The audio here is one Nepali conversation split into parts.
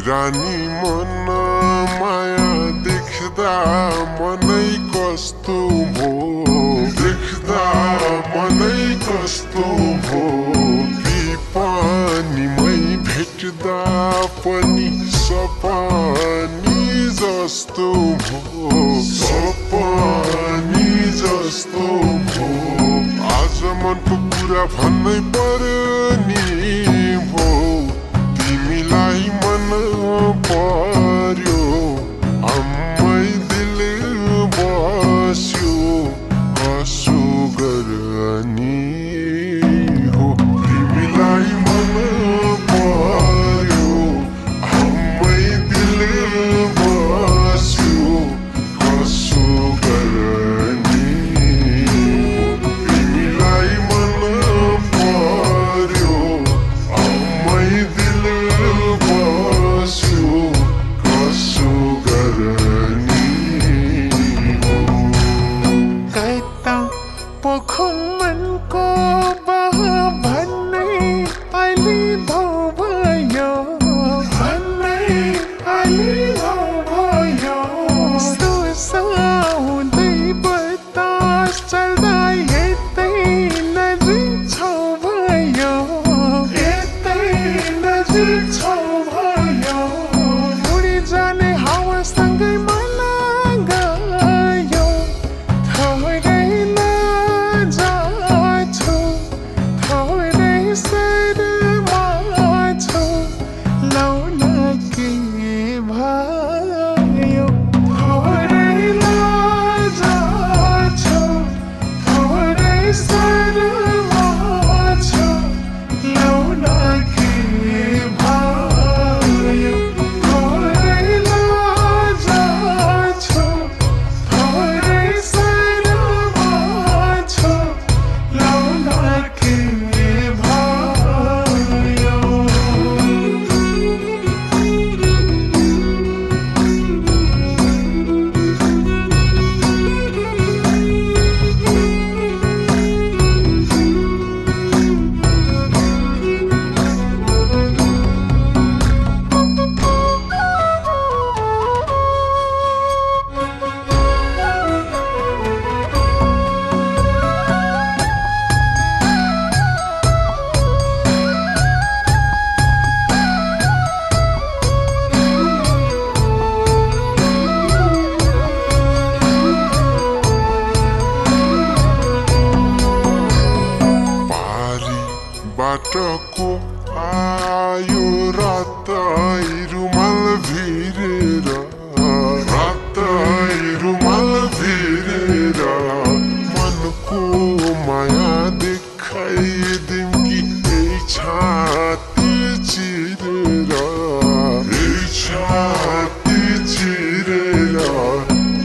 रानी मन माया देख्दा मनै कस्तो भो देख्दा मनै कस्तो भो विपनीमै भेट्दा पनि सपनी जस्तो भो सपनी जस्तो भो आज मनको कुरा भन्नै पर्ने भो तिमीलाई मन पर्यो आम्मै दिल बस्यो कसो गर्ने हो तिमीलाई मन पर्यो आम्मै दिल बस्यो कसो गर्ने हो तिमीलाई मन पर्यो आम्मै दिल बस्यो कसो गर्ने हो कता पोखो मनको भन्नै अलि भौ भयो भन्नै अलि भौ भयो सुसाउँदै बतास चल्दा यतै नजिक छौ भयो यतै नजिक छौ भयो उडी जाने हावासँगै मन गयो थोरै नजाछु थोरै सरमा छु लौन के भयो थोरै नजाछु थोरै सरमा छु लौन के भयो थोरै नजाछु थोरै सरमा छु लौन के भयो बाटोको आयो रातै रुमाल भिरेर रातै रुमाल भिरेर मनको माया देखाइदिउँ कि यही छाती चिरेर यही छाती चिरेर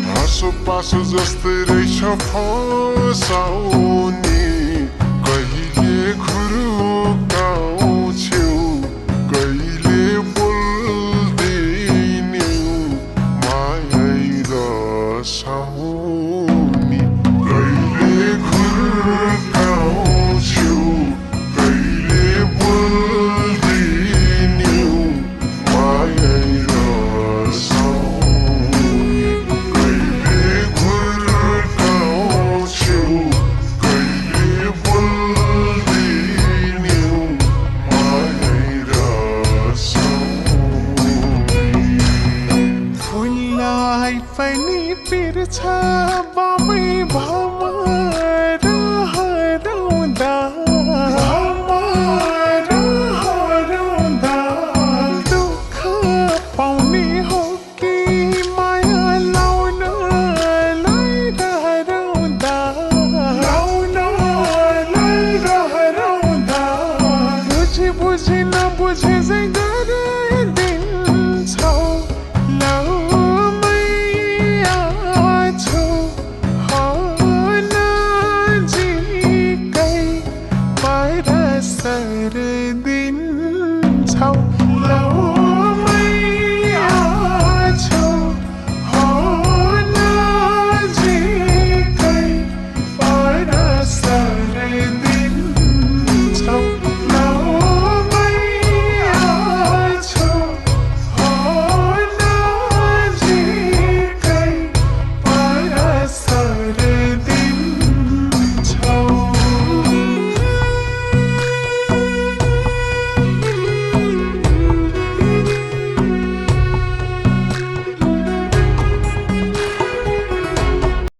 हाँसो पासो जस्तै रहेछ फसाउने कहिले खुरुकाउँछौ कहिले बोल्दैनौ मायै रसाउने कहिले खुरुकाउँछौ कहिले बोल्दैनौ मायै रसाउने कहिले खुरुकाउँछौ कहिले बोल्दैनौ मायै रसाउने फुललाई पनि पिर्छ बामै भमर हराउँदा दुःख पाउने हो कि माया लाउनलाई रहराउँदा बुझी बुझी नबुझे चाहिँ गरिदिन्छौ